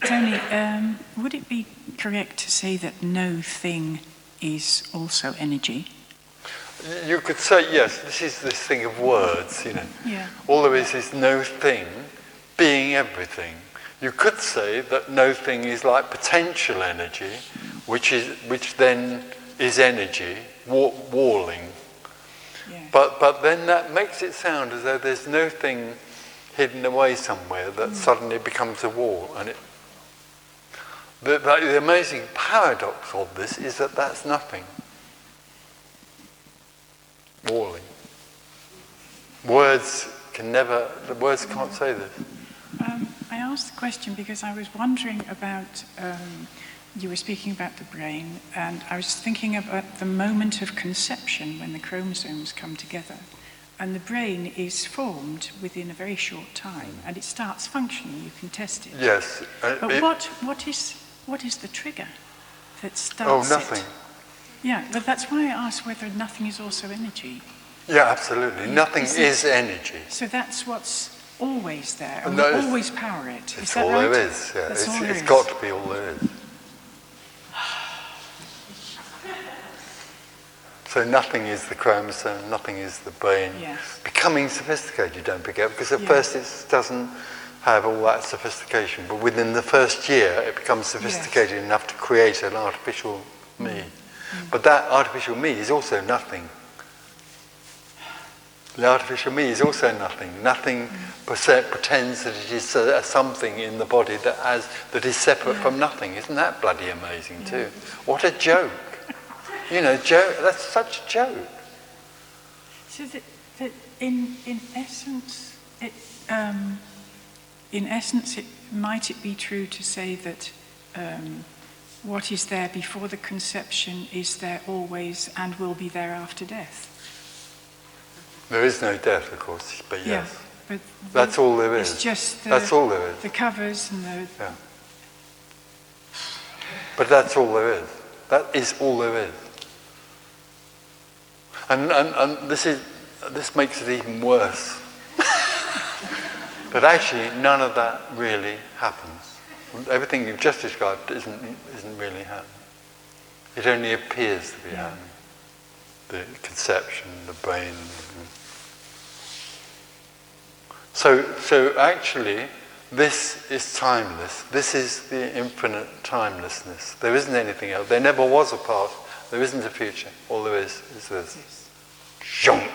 Tony, would it be correct to say that no thing is also energy? You could say, yes, this is this thing of words, Yeah. All there is no thing being everything. You could say that no thing is like potential energy, which then is energy, walling. Yeah. But then that makes it sound as though there's no thing hidden away somewhere that suddenly becomes a wall. And the amazing paradox of this is that that's nothing. Walling. Words can't say this. I asked the question because I was wondering about, you were speaking about the brain, and I was thinking about the moment of conception when the chromosomes come together. And the brain is formed within a very short time, and it starts functioning. You can test it. Yes. But what is the trigger that starts nothing. it? Yeah, but that's why I asked whether nothing is also energy. Yeah, absolutely. Nothing is energy. So that's what's always there, and No, we always power it. It's Is that all right? there is. Yeah. That's all there It's is. got to be all there is. So nothing is the chromosome, nothing is the brain. Yes. Becoming sophisticated, don't forget, because at first it doesn't have all that sophistication, but within the first year it becomes sophisticated enough to create an artificial me. But that artificial me is also nothing. The artificial me is also nothing. Nothing pretends that it is something in the body that is separate from nothing. Isn't that bloody amazing too? What a joke. Joke. That's such a joke. So that in essence, might it be true to say that what is there before the conception is there always and will be there after death? There is no death, of course, but yes. Yeah, but that's all there is. It's just that's all there is. The covers and the... Yeah. But that's all there is. That is all there is. And this makes it even worse. But actually, none of that really happens. Everything you've just described isn't really happening. It only appears to be happening. The conception, the brain. So actually, this is timeless. This is the infinite timelessness. There isn't anything else. There never was a past. There isn't a future. All there is this. Junk.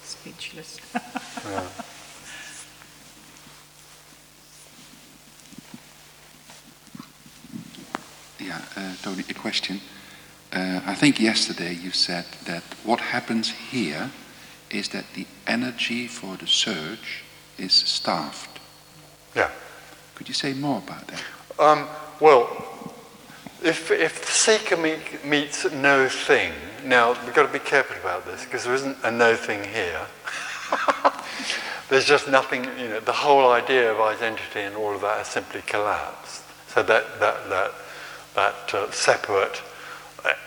Speechless. Tony, a question. I think yesterday you said that what happens here is that the energy for the search is starved. Yeah. Could you say more about that? Well, if the seeker meets no thing, now we've got to be careful about this because there isn't a no thing here. There's just nothing, the whole idea of identity and all of that has simply collapsed. So that separate,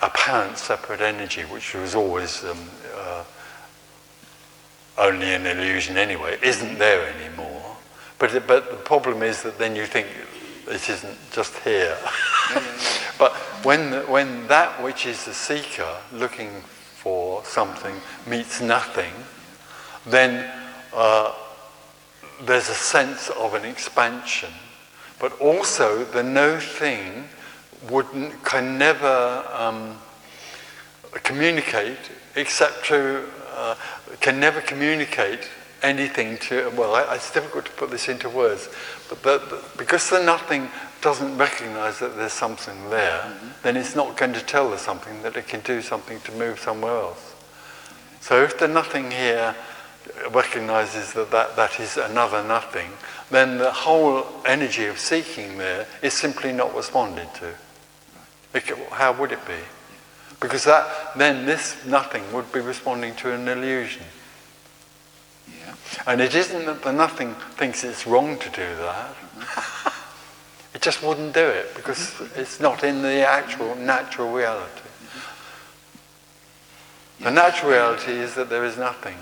apparent separate energy, which was always only an illusion anyway, isn't there anymore. But the problem is that then you think it isn't just here. But when that which is the seeker looking for something meets nothing, then there's a sense of an expansion. But also the no thing can never communicate except to can never communicate anything to, it's difficult to put this into words, but because the nothing doesn't recognize that there's something there, then it's not going to tell the something that it can do something to move somewhere else. So if the nothing here recognizes that is another nothing, then the whole energy of seeking there is simply not responded to. How would it be? Because then this nothing would be responding to an illusion. Yeah. And it isn't that the nothing thinks it's wrong to do that. It just wouldn't do it because it's not in the actual natural reality. The natural reality is that there is nothing.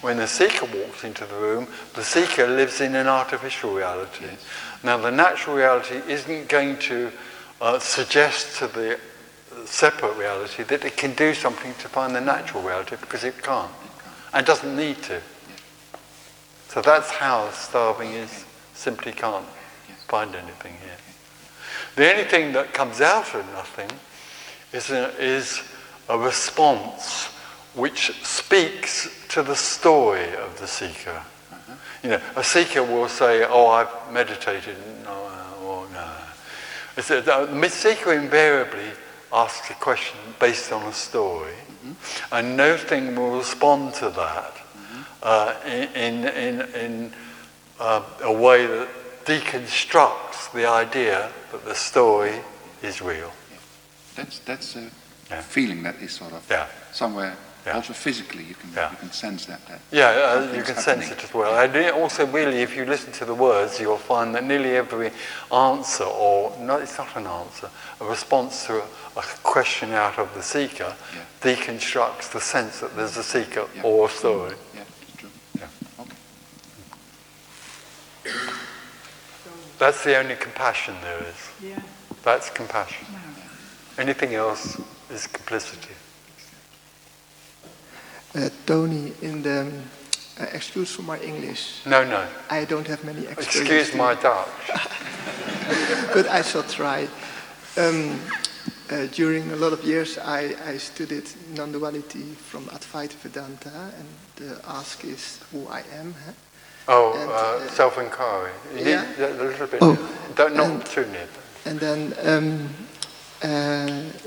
When the seeker walks into the room, the seeker lives in an artificial reality. Yes. Now, the natural reality isn't going to suggest to the separate reality that it can do something to find the natural reality, because it can't. And doesn't need to. So that's how starving is. Simply can't find anything here. The only thing that comes out of nothing is a response which speaks to the story of the seeker. You know, a seeker will say, "Oh, I've meditated," or no. The seeker invariably asks a question based on a story, and nothing will respond to that in a way that deconstructs the idea that the story is real. That's a feeling that is sort of somewhere. Also physically, you can sense that. You can sense it as well. And also, really, if you listen to the words, you'll find that nearly every answer, it's not an answer, a response to a question out of the seeker, deconstructs the sense that there's a seeker or a story. Yeah, it's true. Yeah. Okay. That's the only compassion there is. Yeah. That's compassion. Anything else is complicity. Tony, in the excuse for my English. No. I don't have many experiences. Excuse my Dutch. But I shall try. During a lot of years, I studied non-duality from Advaita Vedanta, and the ask is who I am. Huh? Self-inquiry. You need a little bit. Not too near. And then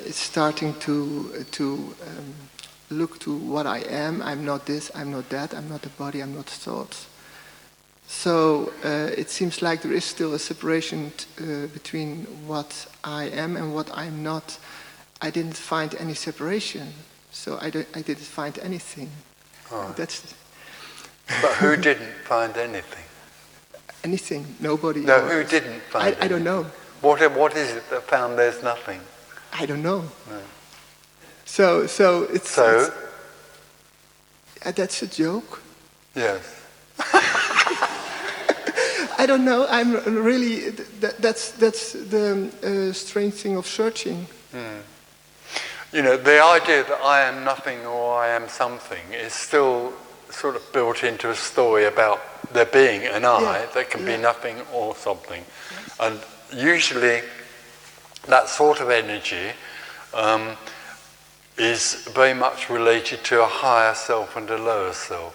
it's starting to look to what I am. I'm not this, I'm not that, I'm not the body, I'm not thoughts. So it seems like there is still a separation between what I am and what I'm not. I didn't find any separation, so I didn't find anything. Oh. That's. But who didn't find anything? Anything, nobody. No, who didn't find anything? I don't know. What is it that found there's nothing? I don't know. No. So it's. So? That's a joke. Yes. I don't know. I'm really. That's the strange thing of searching. You know, the idea that I am nothing or I am something is still sort of built into a story about there being an I that can be nothing or something, and usually that sort of energy is very much related to a higher self and a lower self.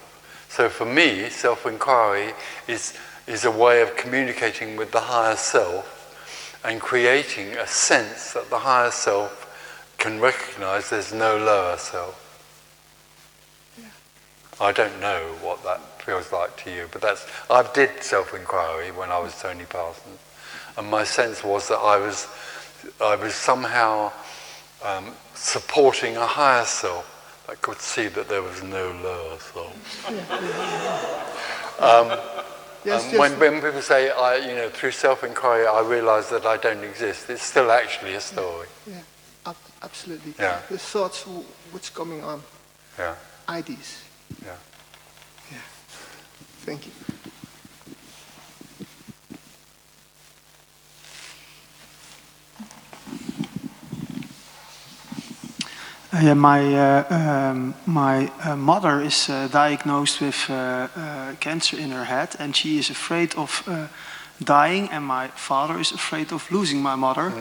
So for me, self-inquiry is a way of communicating with the higher self and creating a sense that the higher self can recognize there's no lower self. I don't know what that feels like to you, but I did self-inquiry when I was Tony Parsons, and my sense was that I was somehow supporting a higher self that could see that there was no lower self. When people say, through self-inquiry I realise that I don't exist, it's still actually a story. Yeah, absolutely. Yeah. The thoughts, what's coming on. Yeah. IDs. Yeah. Yeah. Thank you. My mother is diagnosed with cancer in her head, and she is afraid of dying, and my father is afraid of losing my mother.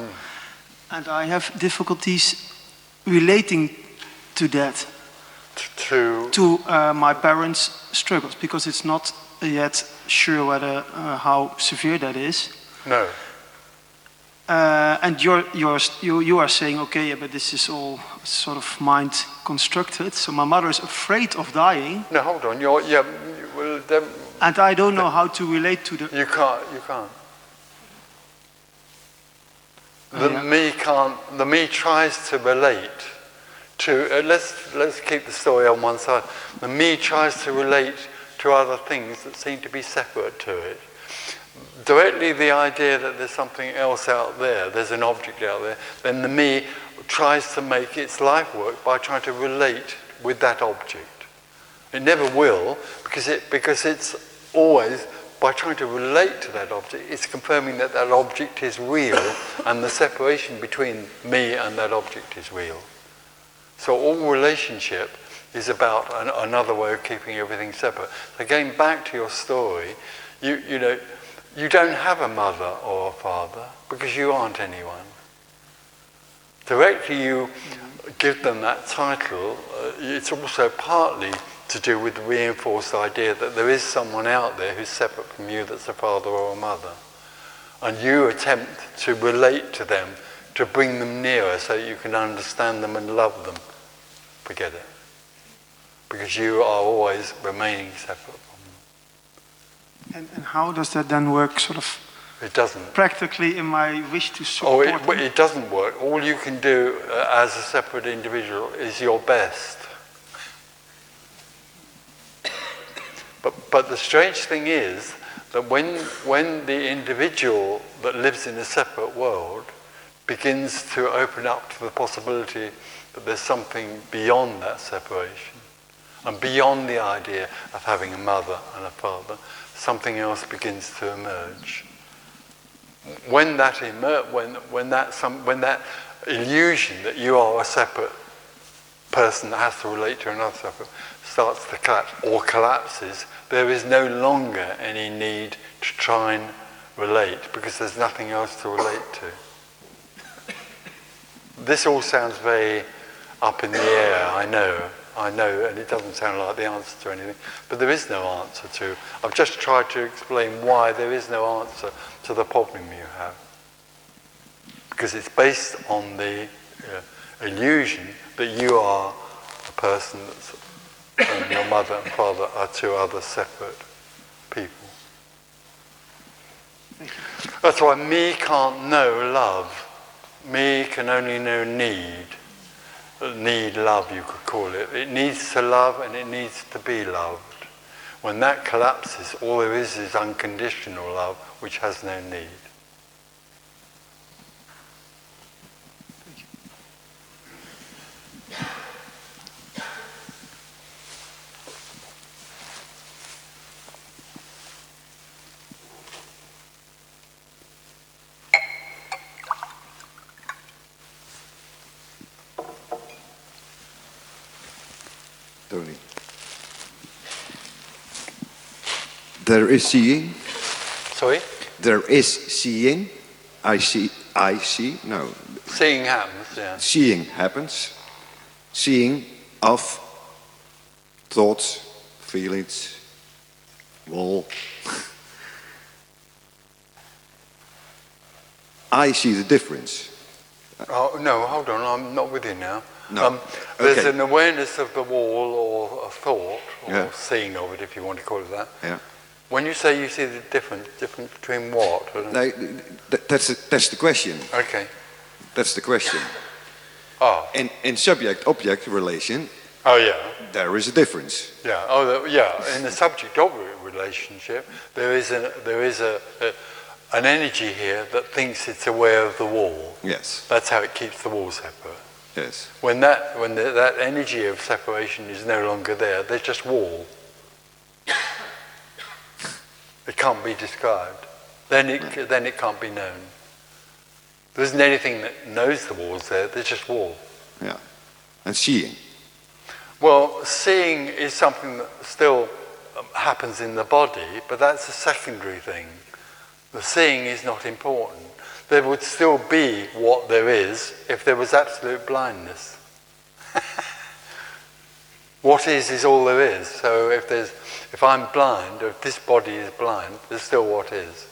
And I have difficulties relating to that, to my parents' struggles, because it's not yet sure whether how severe that is. No. And you are saying, okay, yeah, but this is all sort of mind constructed. So my mother is afraid of dying. No, hold on. And I don't know how to relate to the. You can't. The me tries to relate to. Let's keep the story on one side. The me tries to relate to other things that seem to be separate to it. Directly the idea that there's something else out there, there's an object out there, then the me tries to make its life work by trying to relate with that object. It never will, because it's always, by trying to relate to that object, it's confirming that that object is real, and the separation between me and that object is real. So all relationship is about another way of keeping everything separate. So going back to your story, you know, you don't have a mother or a father because you aren't anyone. Directly you give them that title, it's also partly to do with the reinforced idea that there is someone out there who's separate from you that's a father or a mother. And you attempt to relate to them, to bring them nearer so you can understand them and love them. Forget it. Because you are always remaining separate from them. And how does that then work sort of It doesn't. practically in my wish to support them? It doesn't work. All you can do as a separate individual is your best. But the strange thing is that when the individual that lives in a separate world begins to open up to the possibility that there's something beyond that separation and beyond the idea of having a mother and a father, something else begins to emerge. When that illusion that you are a separate person that has to relate to another separate starts to collapse or collapses, there is no longer any need to try and relate because there's nothing else to relate to. This all sounds very up in the air, I know, and it doesn't sound like the answer to anything, but there is no answer to. I've just tried to explain why there is no answer to the problem you have. Because it's based on the illusion that you are a person that's, and your mother and father are two other separate people. That's why me can't know love. Me can only know need. Need love, you could call it. It needs to love and it needs to be loved. When that collapses, all there is unconditional love, which has no need. Tony. There is seeing. Sorry? There is seeing. I see. No. Seeing happens, yeah. Seeing happens. Seeing of thoughts, feelings, all. I see the difference. Oh, no, hold on, I'm not with you now. No. There's Okay. an awareness of the wall or a thought, or Yeah. seeing of it, if you want to call it that. Yeah. When you say you see the difference between what? I don't- No, that's the question. Okay. That's the question. Oh. In subject-object relation, Oh, yeah. there is a difference. Yeah. Oh, yeah. In the subject-object relationship, there is an energy here that thinks it's aware of the wall. Yes. That's how it keeps the wall separate. Yes. When that energy of separation is no longer there, there's just wall. It can't be described. Then it can't be known. There isn't anything that knows the wall's there. There's just wall. Yeah. And seeing. Well, seeing is something that still happens in the body, but that's a secondary thing. The seeing is not important. There would still be what there is if there was absolute blindness. What is all there is. So if I'm blind, or if this body is blind, there's still what is.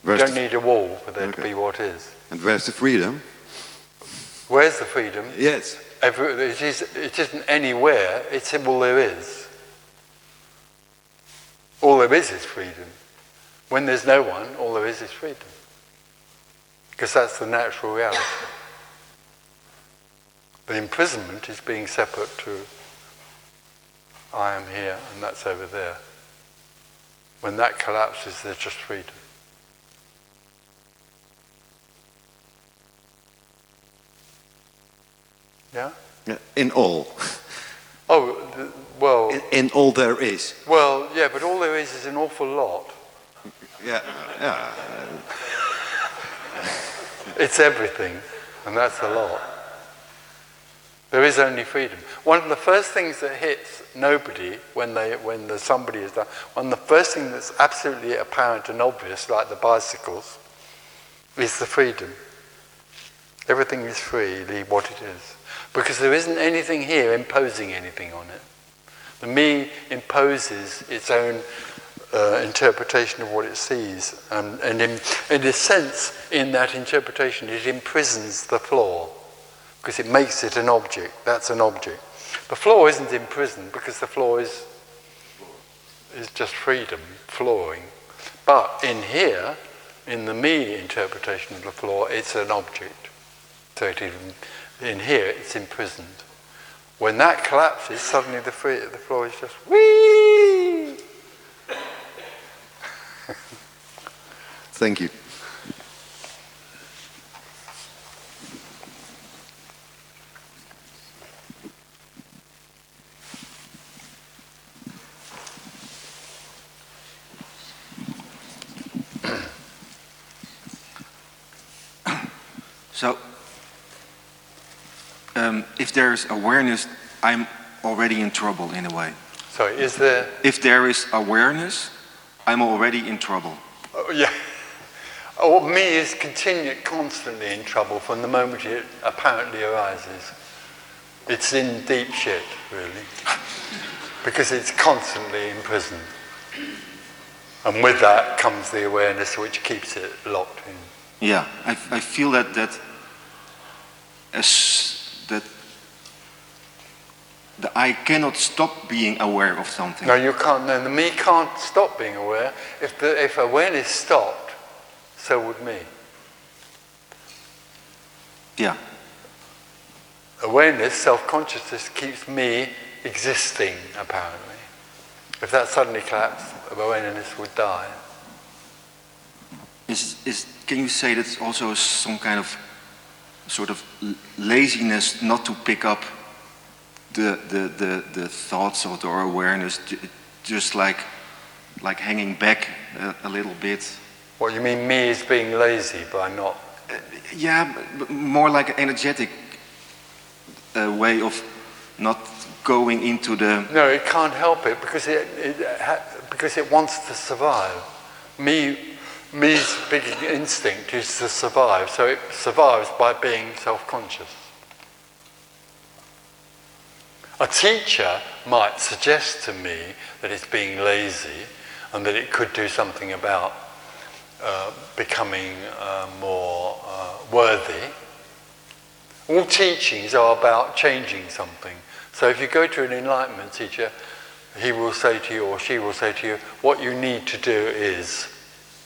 You don't need a wall for there to be what is. And where's the freedom? Where's the freedom? Yes. It isn't anywhere, it's all there is. All there is freedom. When there's no one, all there is freedom. Because that's the natural reality. The imprisonment is being separate to I am here and that's over there. When that collapses, there's just freedom. Yeah? Yeah. In all. Oh, well, in all there is. well, yeah, but all there is an awful lot. Yeah, yeah. It's everything, and that's a lot. There is only freedom. One of the first things that hits nobody when the somebody is done, one of the first things that's absolutely apparent and obvious, like the bicycles, is the freedom. Everything is freely what it is. Because there isn't anything here imposing anything on it. The me imposes its own interpretation of what it sees. And in a sense, in that interpretation, it imprisons the floor. Because it makes it an object. That's an object. The floor isn't imprisoned because the floor is just freedom, flooring. But in here, in the me interpretation of the floor, it's an object. So in here, it's imprisoned. When that collapses, suddenly the floor is just whee! Thank you. So, if there's awareness, I'm already in trouble in a way. Sorry, is there... If there is awareness, I'm already in trouble. Oh, yeah. Oh, me is constantly in trouble from the moment it apparently arises. It's in deep shit, really. Because it's constantly imprisoned. And with that comes the awareness which keeps it locked in. Yeah, I feel that I cannot stop being aware of something. No, you can't. No, the me can't stop being aware. If awareness stopped, so would me. Yeah. Awareness, self-consciousness, keeps me existing, apparently. If that suddenly collapsed, awareness would die. Can you say that's also some kind of sort of laziness not to pick up the thoughts of the awareness, just like hanging back a little bit? What, you mean me is being lazy by not... Yeah, but more like an energetic way of not going into the... No, it can't help it because it wants to survive. Me's big instinct is to survive, so it survives by being self-conscious. A teacher might suggest to me that it's being lazy and that it could do something about becoming more worthy. All teachings are about changing something. So if you go to an enlightenment teacher, he will say to you or she will say to you, what you need to do is...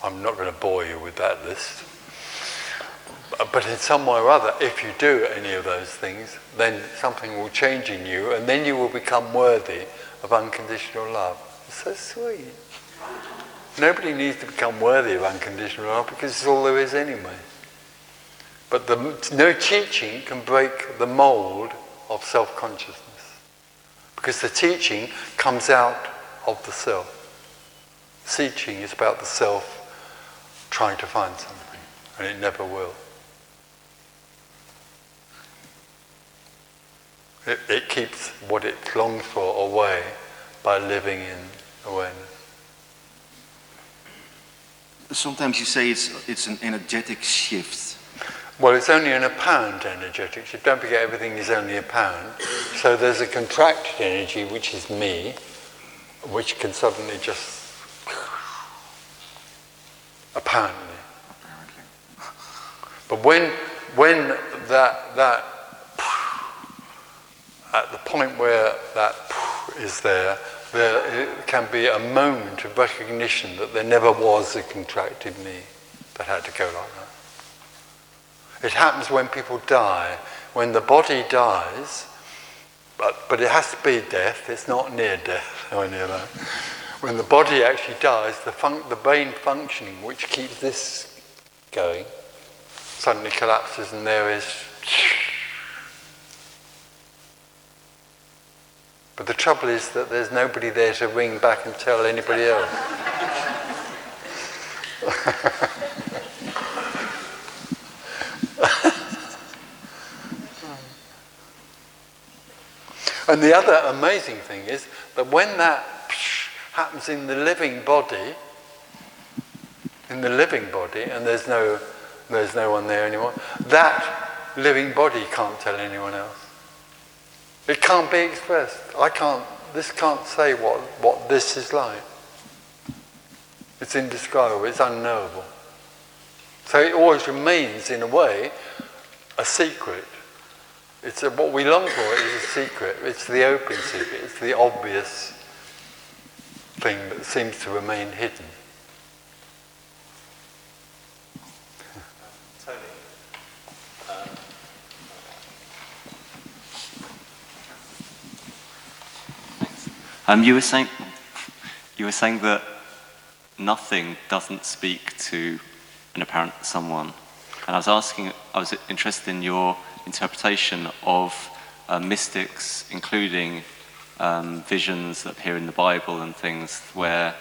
I'm not going to bore you with that list. But in some way or other, if you do any of those things, then something will change in you, and then you will become worthy of unconditional love. It's so sweet. Nobody needs to become worthy of unconditional love because it's all there is anyway. But no teaching can break the mold of self-consciousness. Because the teaching comes out of the self. Teaching is about the self trying to find something, and it never will. It keeps what it longs for away by living in awareness. Sometimes you say it's an energetic shift. Well, it's only an apparent energetic shift. Don't forget everything is only apparent. So there's a contracted energy, which is me, which can suddenly just... Apparently. But when that at the point where that is there can be a moment of recognition that there never was a contracted me that had to go like that. It happens when people die. When the body dies, but it has to be death, it's not near death or near that. When the body actually dies, the brain functioning, which keeps this going, suddenly collapses and there is... But the trouble is that there's nobody there to ring back and tell anybody else. And the other amazing thing is that when that happens in the living body, and there's no one there anymore, that living body can't tell anyone else. It can't be expressed. This can't say what this is like. It's indescribable, it's unknowable. So it always remains, in a way, a secret. What we long for is a secret. It's the open secret. It's the obvious thing that seems to remain hidden. Tony. You were saying that nothing doesn't speak to an apparent someone, and I was interested in your interpretation of mystics, including visions that appear in the Bible and things where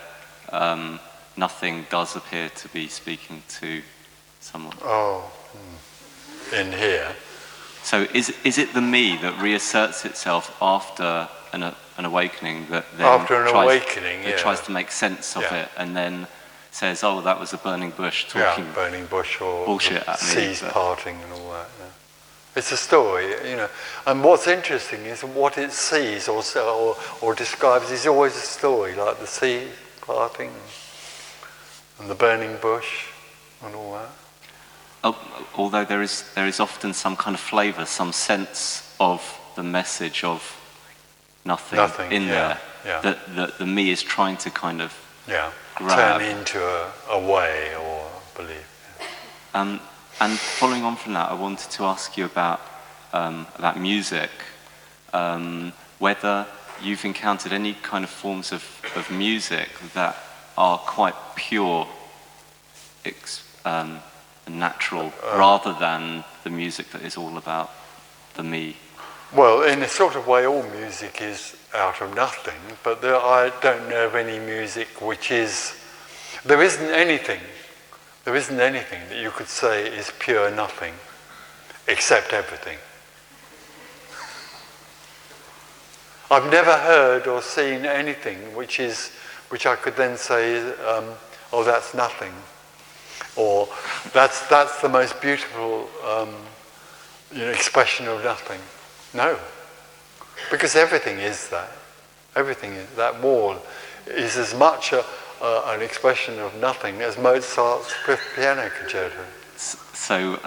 nothing does appear to be speaking to someone. Oh, in here. So is it the me that reasserts itself after an awakening that then tries to make sense of it and then says, oh, that was a burning bush talking burning bush or bullshit at me, seas parting and all that. Yeah. It's a story, and what's interesting is what it sees or describes is always a story, like the sea parting and the burning bush and all that. Although there is often some kind of flavour, some sense of the message of nothing in there that the me is trying to kind of grab. Turn into a way or a belief. Yeah. And following on from that, I wanted to ask you about music, whether you've encountered any kind of forms of music that are quite pure and natural, rather than the music that is all about the me. Well, in a sort of way, all music is out of nothing, but I don't know of any music which is... There isn't anything that you could say is pure nothing, except everything. I've never heard or seen anything which I could then say, oh, that's nothing, or that's the most beautiful expression of nothing. No, because everything is that. Everything is that wall is as much an expression of nothing as Mozart's Fifth Piano Concerto. So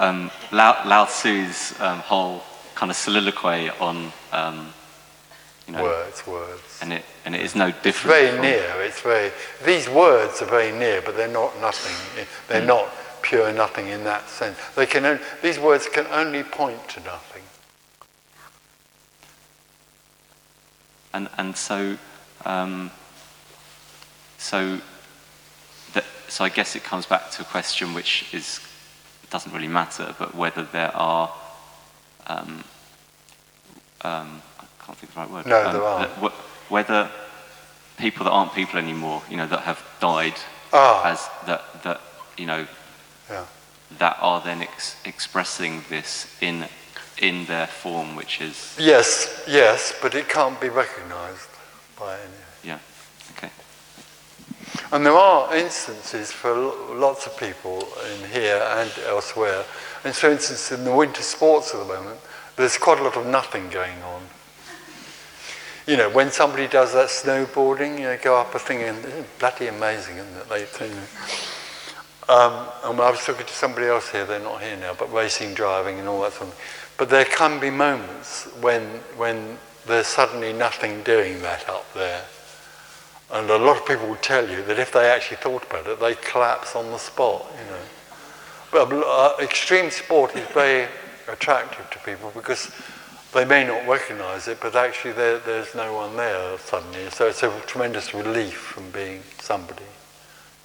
Lao Tzu's whole kind of soliloquy on words, and it is no different. It's very near. These words are very near, but they're not nothing. They're not pure nothing in that sense. These words can only point to nothing. And so I guess it comes back to a question which doesn't really matter, but whether there are I can't think of the right word. No, there are. Whether people that aren't people anymore, that have died, as that that are then expressing this in their form, which is... Yes, but it can't be recognised by any... Yeah, okay. And there are instances for lots of people in here and elsewhere. And for instance, in the winter sports at the moment, there's quite a lot of nothing going on. When somebody does that snowboarding, go up a thing, and it's bloody amazing, isn't it? I was talking to somebody else here, they're not here now, but racing, driving and all that sort of thing. But there can be moments when there's suddenly nothing doing that up there. And a lot of people will tell you that if they actually thought about it, they collapse on the spot, But extreme sport is very attractive to people because they may not recognise it, but actually there's no one there suddenly. So it's a tremendous relief from being somebody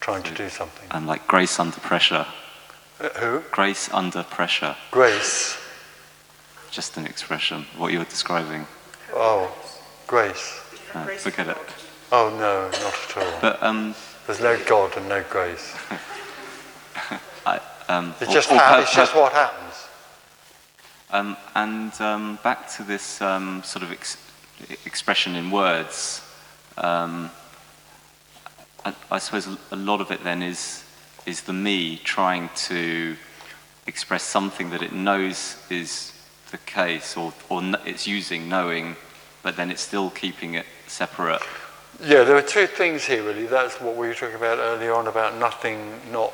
trying to do something. And like grace under pressure. Who? Grace under pressure. Grace. Just an expression, what you're describing. Oh, Grace. Forget it. Oh no, not at all. But there's no God and no grace. It's just what happens. And back to this sort of expression in words. I suppose a lot of it then is the me trying to express something that it knows is the case, or it's using knowing, but then it's still keeping it separate. Yeah, there are two things here really. That's what we were talking about earlier on about nothing, not.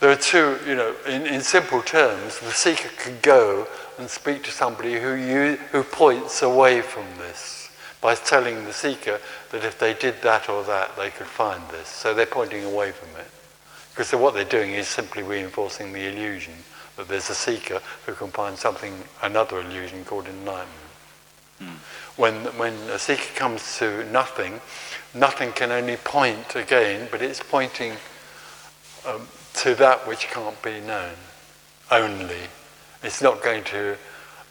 There are two, in simple terms, the seeker could go and speak to somebody who points away from this by telling the seeker that if they did that or that, they could find this. So they're pointing away from it. Because what they're doing is simply reinforcing the illusion that there's a seeker who can find another illusion called enlightenment. When a seeker comes to nothing, nothing can only point again, but it's pointing to that which can't be known only. It's not going to,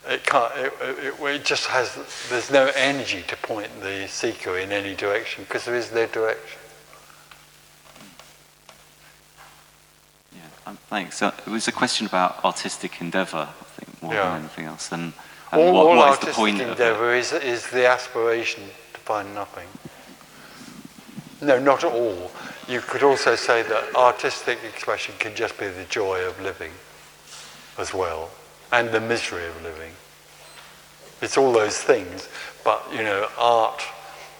it just has, there's no energy to point the seeker in any direction because there is no direction. Yeah, thanks. It was a question about artistic endeavour, I think, more than anything else. And all what is artistic the point endeavour is the aspiration to find nothing. No, not at all. You could also say that artistic expression can just be the joy of living as well, and the misery of living. It's all those things, but art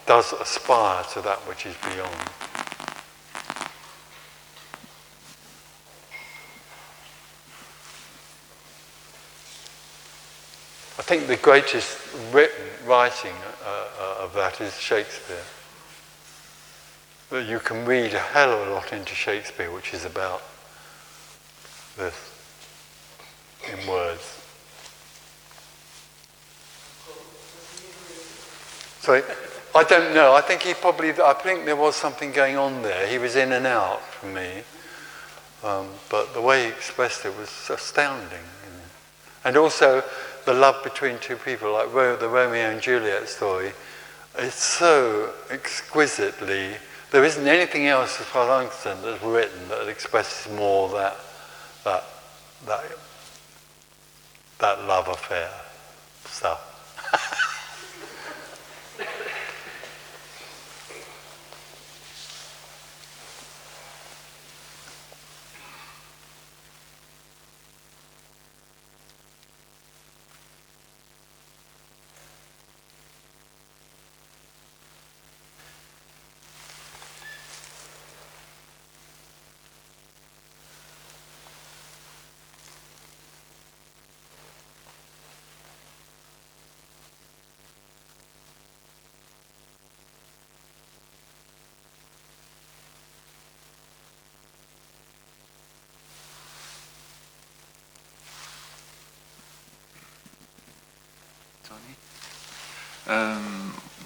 does aspire to that which is beyond. I think the greatest writing of that is Shakespeare. But you can read a hell of a lot into Shakespeare, which is about this in words. Sorry, I don't know. I think I think there was something going on there. He was in and out for me, but the way he expressed it was astounding. And also the love between two people, like the Romeo and Juliet story. It's so exquisitely. There isn't anything else, as far as I'm concerned, that's written that expresses more that love affair stuff.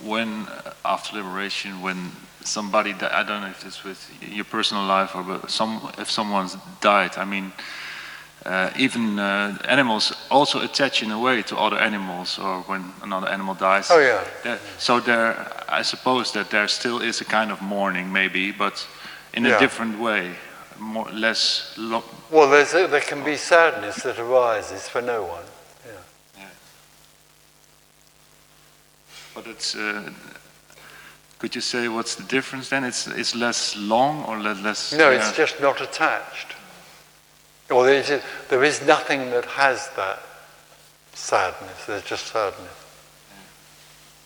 When after liberation, when somebody died, I don't know if it's with your personal life or if someone's died, I mean, even animals also attach in a way to other animals, or when another animal dies. Oh yeah. So I suppose that there still is a kind of mourning, maybe, but in a different way, less. Well, there can be sadness that arises for no one. But it's. Could you say what's the difference then? It's less long or less. No, it's just not attached. Or there is nothing that has that sadness. There's just sadness.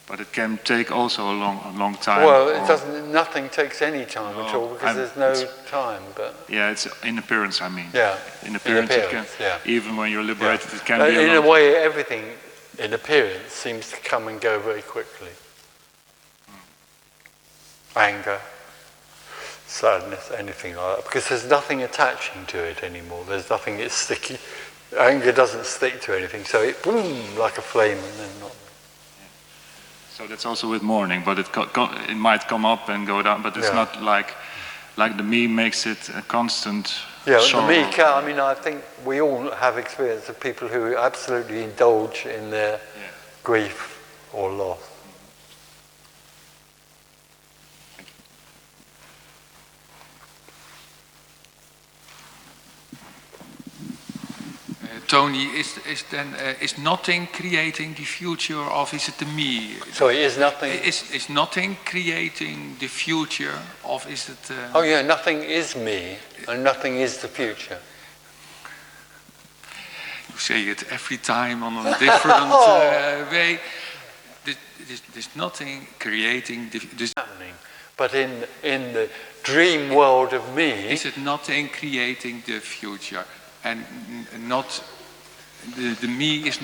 But it can take also a long time. Well, it doesn't. Nothing takes any time at all because there's no time. But yeah, it's in appearance. I mean. Yeah. In appearance, it can. Yeah. Even when you're liberated, it can be. In a way, everything in appearance seems to come and go very quickly. Anger, sadness, anything like that, because there's nothing attaching to it anymore. There's nothing, it's sticky. Anger doesn't stick to anything, so it boom like a flame and then not. So that's also with mourning, but it might come up and go down, but it's not like the me makes it a constant. Yeah, sorrow. the me. I mean, I think we all have experience of people who absolutely indulge in their grief or loss. Tony, is nothing creating the future, or is it the me? Sorry, is nothing? Is nothing creating the future, or is it? Oh yeah, nothing is me, and nothing is the future. You say it every time on a different way. There's nothing creating the Happening, but in the dream world of me, is it nothing creating the future, and not the me is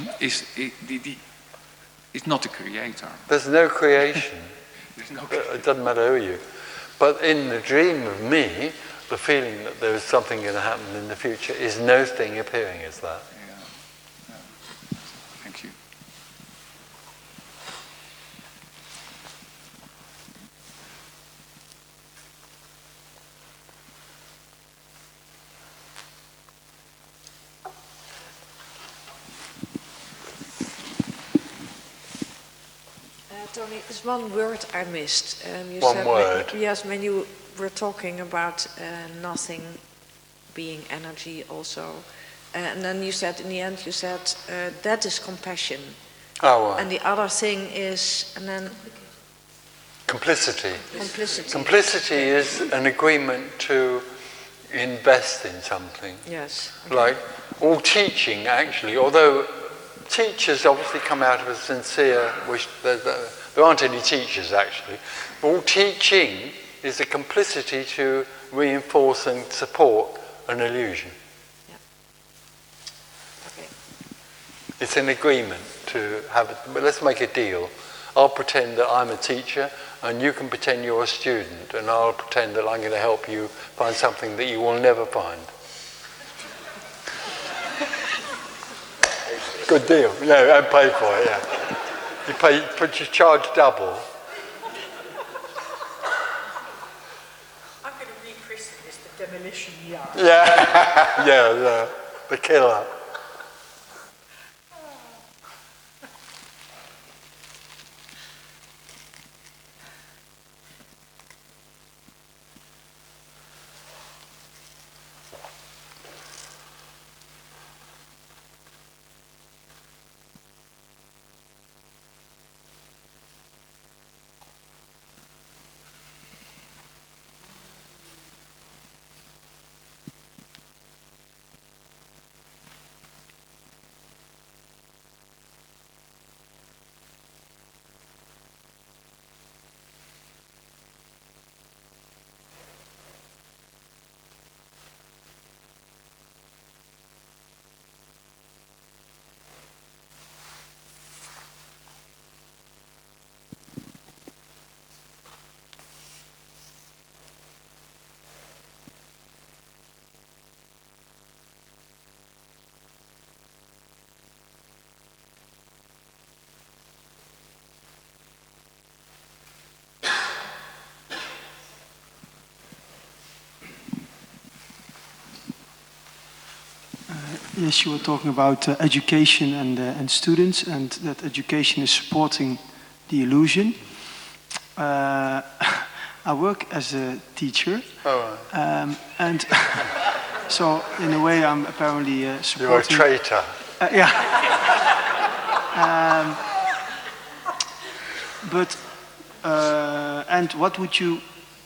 not the creator. there's no creation. There's no It doesn't matter who you. But in the dream of me, the feeling that there is something going to happen in the future is no thing appearing as that. Yeah. Thank you. Tony, there's one word I missed. You One said word? Yes, when you were talking about nothing being energy also. And then you said, in the end, you said, that is compassion. Oh, right. And the other thing is, and then... Complicity. Complicity. Complicity is an agreement to invest in something. Yes. Like all teaching, actually, although teachers obviously come out of a sincere wish, there aren't any teachers actually, but all teaching is a complicity to reinforce and support an illusion. Yeah. Okay. It's an agreement to have it, but let's make a deal. I'll pretend that I'm a teacher and you can pretend you're a student, and I'll pretend that I'm going to help you find something that you will never find. Good deal. No, I pay for it, yeah. You pay, but you charge double. I'm going to rechristen this the demolition yard. Yeah, yeah, the killer. Yes, you were talking about education and students, and that education is supporting the illusion. I work as a teacher, and so in a way I'm apparently supporting... You're a traitor. Yeah. But, and what would you,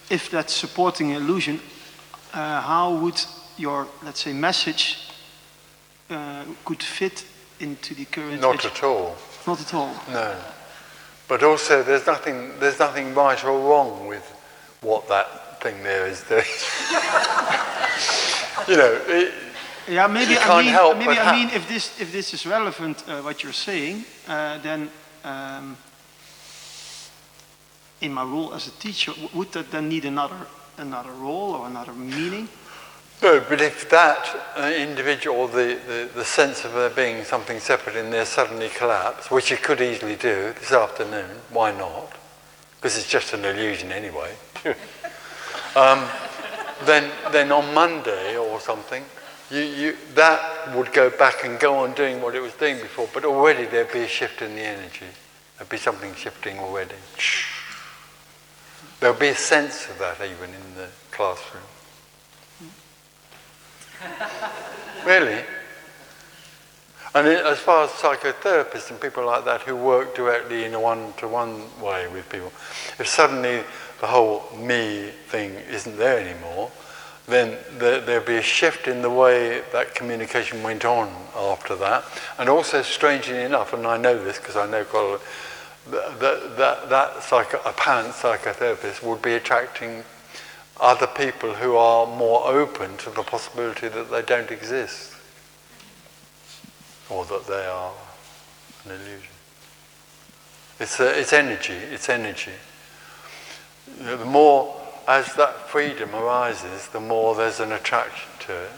if that's supporting illusion, how would your, let's say, message could fit into the current... Not at all. Not at all. No. But also there's nothing right or wrong with what that thing there is doing. You know, yeah, maybe I mean if this is relevant what you're saying, then in my role as a teacher, would that then need another role or another meaning? No, but if that individual, the sense of there being something separate in there suddenly collapse, which it could easily do this afternoon, why not? Because it's just an illusion anyway. Then on Monday or something, that would go back and go on doing what it was doing before, but already there'd be a shift in the energy. There'd be something shifting already. There'll be a sense of that even in the classroom. Really? And as far as psychotherapists and people like that who work directly in a one-to-one way with people, if suddenly the whole me thing isn't there anymore, then there'll be a shift in the way that communication went on after that. And also, strangely enough, and I know this because I know quite a lot, that apparent psychotherapist would be attracting other people who are more open to the possibility that they don't exist, or that they are an illusion. It's energy, it's energy. You know, the more, as that freedom arises, the more there's an attraction to it.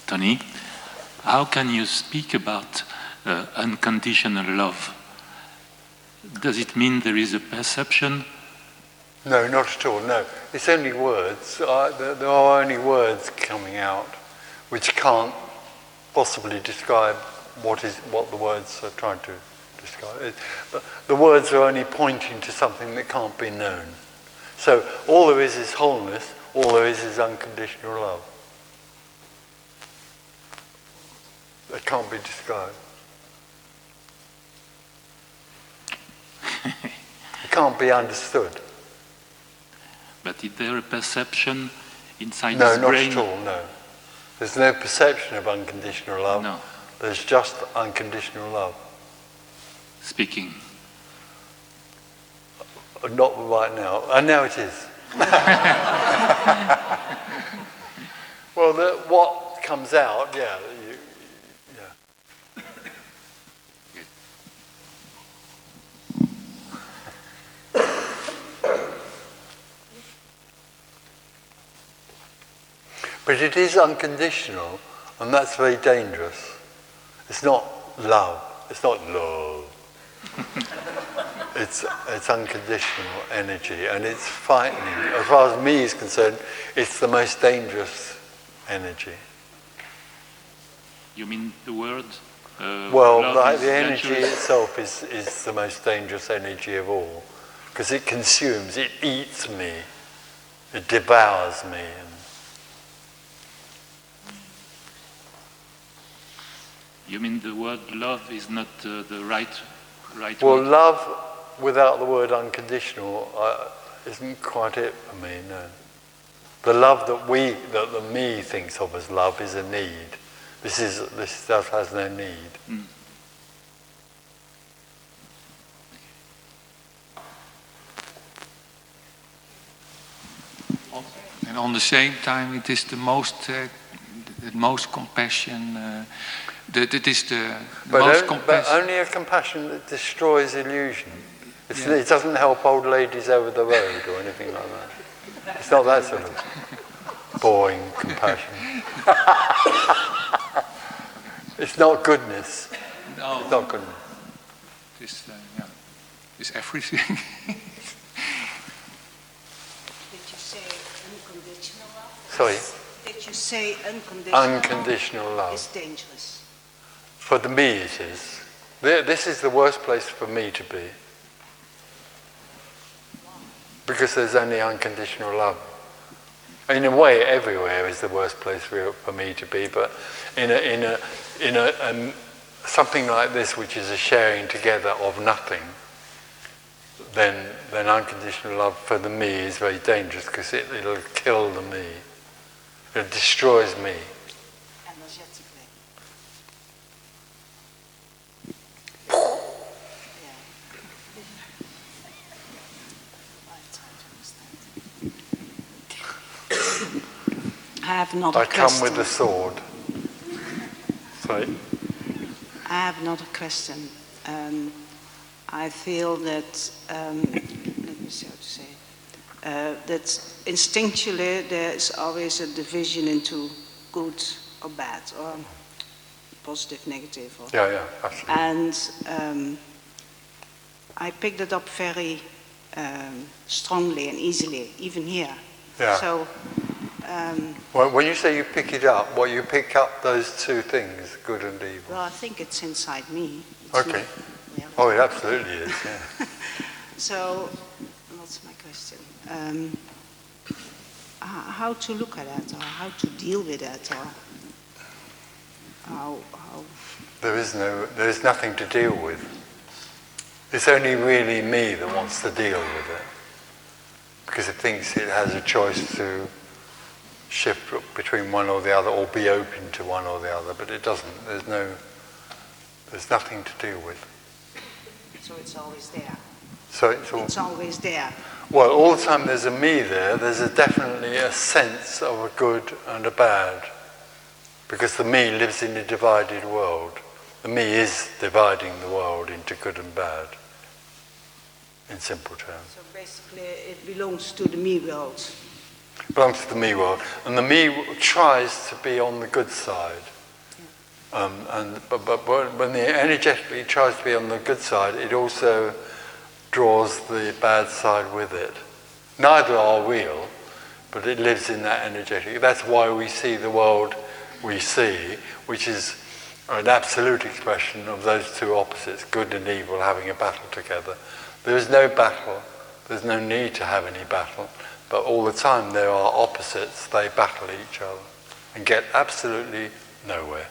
Tony, how can you speak about unconditional love? Does it mean there is a perception? No, not at all, no. It's only words. There are only words coming out which can't possibly describe what the words are trying to describe. The words are only pointing to something that can't be known. So all there is wholeness, all there is unconditional love. It can't be described. It can't be understood. But is there a perception inside no, his brain? No, not at all, no. There's no perception of unconditional love. No. There's just unconditional love. Speaking. Not right now. And now it is. Well, what comes out, yeah. But it is unconditional, and that's very dangerous. It's not love. It's not love. It's unconditional energy, and it's frightening. As far as me is concerned, it's the most dangerous energy. You mean the word? Well, the energy itself is the most dangerous energy of all, because it consumes, it eats me, it devours me. You mean the word love is not the right well, word? love without the word unconditional isn't quite it for me, no. The love that the me thinks of as love is a need. This stuff has no need. And on the same time, it is the most compassion. It is the most compassion. But only a compassion that destroys illusion. It doesn't help old ladies over the road or anything like that. It's not that sort of boring compassion. It's not goodness. No. It's not goodness. It's everything. Did you say unconditional love? Sorry? Did you say unconditional love is dangerous? For the me it is. This is the worst place for me to be. Because there's only unconditional love. In a way, everywhere is the worst place for me to be, but in a something like this, which is a sharing together of nothing, then unconditional love for the me is very dangerous because it'll kill the me. It destroys me. Energetically. I have another question. I come with a sword. Sorry? I have another question. I feel that, let me see how to say it, that instinctually there is always a division into good or bad, or positive, negative. Or, yeah, absolutely. And I picked it up very strongly and easily, even here. Yeah. So, well, when you say you pick it up, you pick up those two things, good and evil. well, I think it's inside me. It's Okay. yeah. Oh, it absolutely is, yeah. So, what's my question? How to look at that, or how to deal with that, or how? There is nothing to deal with. It's only really me that wants to deal with it. Because it thinks it has a choice to shift between one or the other, or be open to one or the other, but it doesn't. There's nothing to deal with. So it's always there. So it's always there. Well, all the time there's a me there, there's definitely a sense of a good and a bad. Because the me lives in a divided world. The me is dividing the world into good and bad, in simple terms. So basically it belongs to the me world. It belongs to the me world. And the me tries to be on the good side. But when it energetically tries to be on the good side, it also draws the bad side with it. Neither are real, but it lives in that energetic. That's why we see the world we see, which is an absolute expression of those two opposites, good and evil, having a battle together. There is no battle, there's no need to have any battle, but all the time there are opposites, they battle each other and get absolutely nowhere.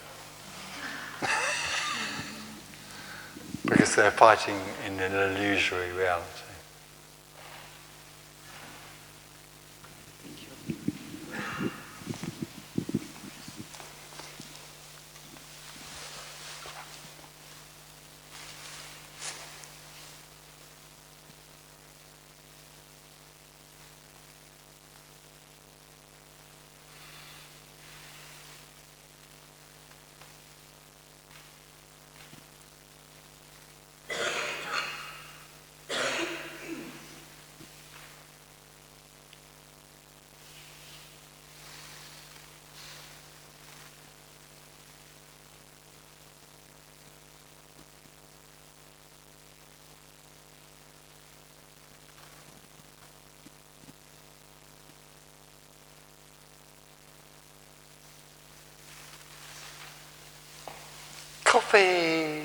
Because they're fighting in an illusory reality. Coffee!